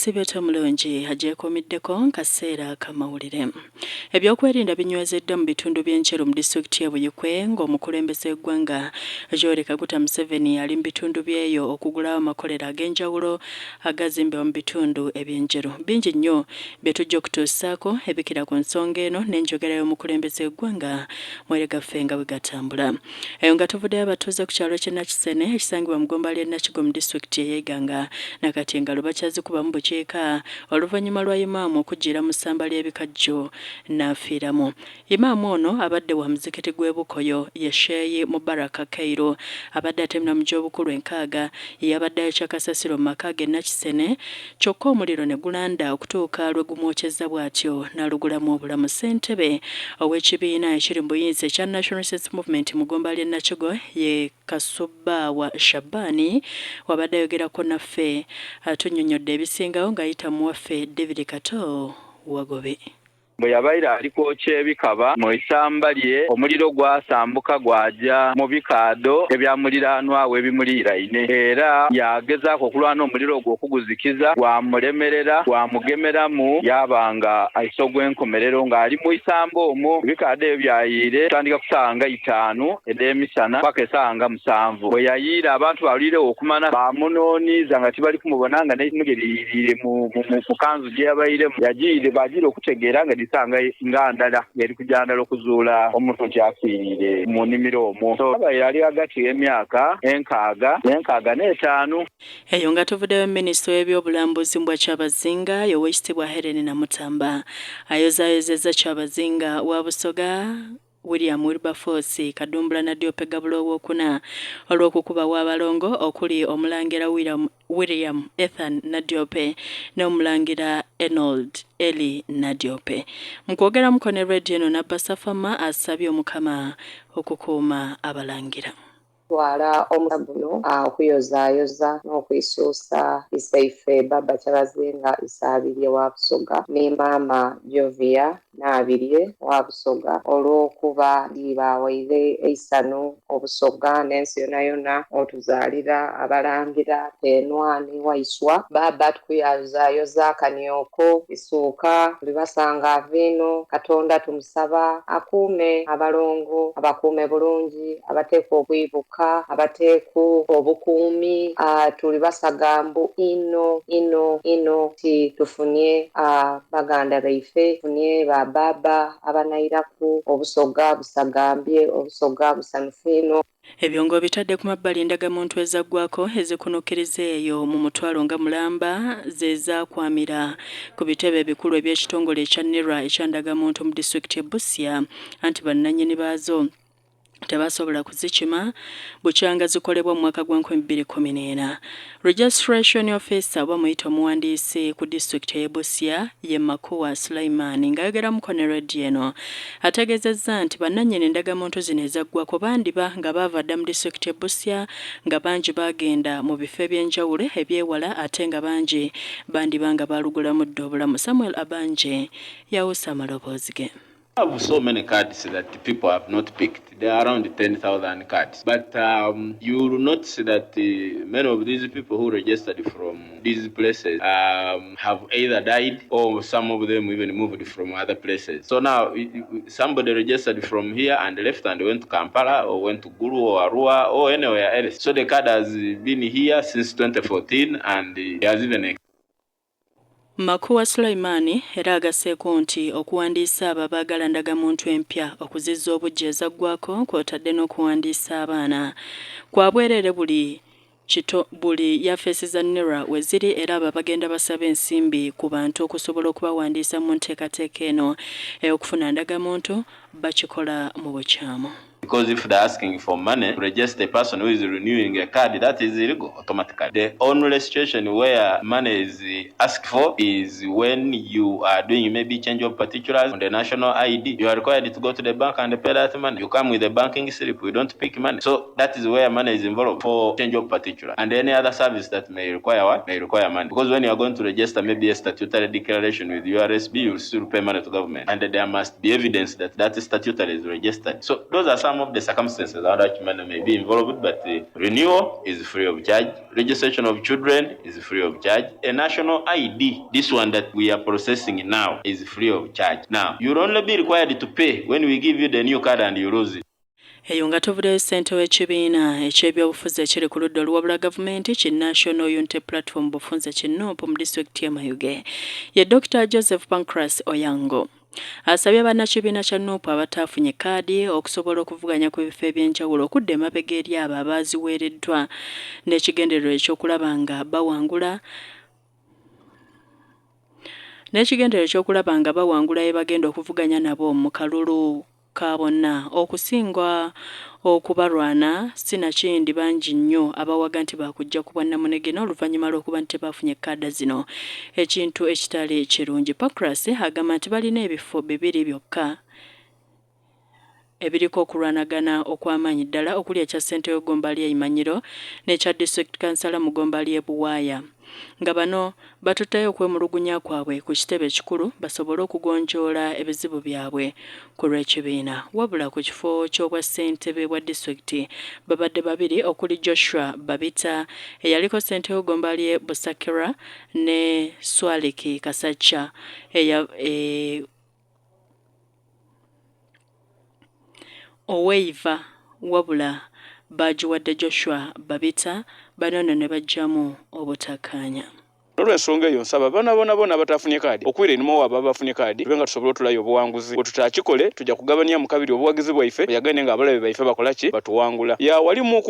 Sibeta mulungi ajekomiddeko nkaseera kamawulire. Ebyokwerinda binywezeddwa mu bitundu by'enjeru mu disitulikiti y'e Buyikwe ng'omukulembeze w'eggwanga Yoweri Kaguta Museveni ali mu bitundu by'eyo okugulawo amakolero ag'enjawulo agazimbibwa mu bitundu eby'enjeru. Bingi nnyo bye tujja okutuusaako ebikira ku nsonga eno n'enjogera y'omukulembeze w'eggwanga mweregaffe nga bwe gatambula. Eyo nga tuvuddeyo abatuuze ku kyalo ky'e Nakisene ekisangibwa mu ggomba ly'e Nabiccu mu disitulikiti y'Eganga nakati engalo bakyazikubamu bukiika oluvannyuma lwa imaamu okujjira mu ssamba ly'ebikajjo n'afiiramu. Imaamu ono abadde wa muzikiti gw'e Bukoyo ye Sheeyi Mubaraka Kairo abadde atemera mu gy'obukulu enkaaga yabadde ayokya kasasiro mu maka ge Nakisene kyokka omuliro ne gulanda okutuuka lwe gumwokyezza bw'atyo n'alugulamu obulamu. Ssentebe ow'ekibiina ekiri mu buyinza ekya National Resistance Movement mu ggomba ly'e Nakigo ye Kasubbaawa Shabani wabadde ayogerako naffe atunnyonnyodde ebisingawo ng'ayita mu waffe David Kato Wagobe. Bwe yabaire aliko kyebikaba mu isamba lye omuliro gwasambuka gwaja mu bikaado ebyamuliraanwa we bimuliraine era yagezaako okulwana omuliro ogwo okuguzikiza gwamulemerera gwamugemeramu yabanga aiso gw'enkomerero ng'ali mu isamba omwo ebikaado ebyo byayiire tandika kusanga 5 ed'emisana paka esanga 7 bwe yayiira abantu bawulirewo okumana bamunooniiza nga tibali kumubona nga n'ekimugeriiriire mu kanzu gye yabairemu yagiire bagiire okutegeera nga sanga ngandala yali kujandala okuzuula omuntu kyafiirire mu nnimiro omwo abaire ali hagati y'emyaka 6 n'etaano. Eyo nga tuvuddeyo minisita w'ebyobulambuzi mbwa Kyabazinga Oweekitiibwa Helen Namutamba ayozaayozezza Kyabazinga wa Busoga William Wilberforce Kadumbula Nadiope Gabulo w'okuna olw'okukubawo abalongo okuli omulangira William Ethan Nadiope n'omulangira Enold Eli Nadiope. Mu kwogera muko ne Radio eno Nabbasafama asabye Omukama okukuuma abalangira. Twala omusaguno okuyozaayoza n'okuyisuusa isaife Baba Kyabazinga isaabirye wa Busoga ne Maama Jovia n'abirye wa Busoga olw'okuba bawaire eisano Obusoga n'ensi yonna yonna otuzaalira abalangira Tenwani Waiswa. Baba tukuyozaayoza kanyoko isuuka tulibasanga avino Katonda tumusaba akuume abalongo abakuume bulungi abateeka okwibuka abateeku obukuumi tuli basagambu ino ti tufunye baganda baife tufunye bababa abanairaku Obusoga busagambye Obusoga busanufu ino. Ebyo ng'obitadde ku mabbali endagamuntu ezaggwako ezikunukkiriza eyo mu mutwalo nga mulamba ze zaakwamira ku bitebe ebikulu eby'ekitongole ekya NERA ekyandagamuntu mu disitulikiti e Busia anti bannannyini baazo tebasobola kuzikima bukyanga zikolebwa mu mwaka gwa 2014. Registration officer oba muyita omuwandiisi ku disitulikiti y'e Busia ye Makuwa Sulaiman ng'ayogera mu ne radio eno ategeezezza nti bannannyini endagamuntu zino ezaggwako bandiba nga baava dda mu disitulikiti y'e Busia nga bangi bagenda mu bifo eby'enjawulo ebyewala ate nga bangi bandiba nga balugulamu dda obulamu. Samuel Abanje yawusa amaloboozi ge. I have so many cards that people have not picked. There are around 10,000 cards. But you will notice that many of these people who registered from these places have either died or some of them even moved from other places. So now somebody registered from here and left and went to Kampala or went to Gulu or Arua or anywhere else. So the card has been here since 2014 and it has even Makuwa Sulaimani era agasseeko nti okuwandiisa abo abaagala ndagamuntu empya okuzizza obujja ezaggwako kw'otadde n'okuwandiisa abaana kwa bwereere buli yafeesi za NERA we ziri era abo bagenda basaba ensimbi ku bantu okusobola okubawandiisa mu nteekateeka eno ey'okufuna ndagamuntu bakikola mu bukyamu. Because if they're asking for money to register a person who is renewing a card, that is illegal automatically. The only situation where money is asked for is when you are doing maybe change of particulars on the national ID. You are required to go to the bank and pay that money. You come with a banking slip, we don't pick money. So that is where money is involved for change of particulars. And any other service that may require what? May require money. Because when you are going to register maybe a statutory declaration with URSB, you will still pay money to government. And there must be evidence that that statutory is registered. So those are some some of the circumstances under which money may be involved, but renewal is free of charge. Registration of children is free of charge. A national ID, this one that we are processing now, is free of charge. Now, you'll only be required to pay when we give you the new card and you lose it. Eyo nga tuvuddeyo ssente w'ekibiina eky'ebyobufuzi ekiri ku ludda oluwabula gavumenti ki National Unity Platform bufunze kinnompo mu disitulikiti y'e Mayuge ye Dr. Joseph Pancras Oyango. Asabye bannakibiina kya NUP abataafunye kkaadi okusobola okuvuganya ku bifo eby'enjawulo okudda emabega eri abo abaaziweereddwa n'ekigendererwa ekyokulaba nga bawangula ye bagenda okuvuganya nabo mu kalulu ka bonna okusingwa okubalwana sinakindi bangi nnyo abawaga nti bakujja ku bwannamunege n'oluvannyuma lw'okuba nti tebaafunye kkaada zino ekintu ekitali kirungi. Pancras agamba nti balina ebifo 2 byokka ebiriko okulwanagana okw'amaanyi ddala okuli ekya ssente y'Gombali Imanyiro n'ekya District Councilor mu Gombali Buwaaya nga bano batuttayo okwemulugunya kwabwe ku kitebe ekikulu basobole okugonjoola ebizibu byabwe ku lw'ekibiina. Wabula ku kifo ky'obwassentebe bwa disitulikiti babadde 2 okuli Joshua Babita eyaliko ssente y'Gombali Busakira ne Swaliki Kasacca Oweiva wabula bagiwadde Joshua Babita banono ne bajjamu obutakkaanya. Olw'ensonga eyo nsaba bana bonna abatafunye kaadi okwira enimo wabo abafunye kaadi tubenga tusobola otulayo obuwanguzi bwe tutakikole tujja kugabanya mu kabiri obuwagizi bwaife oyagane nga abalabe baife bakola ki batuwangula ya wali mu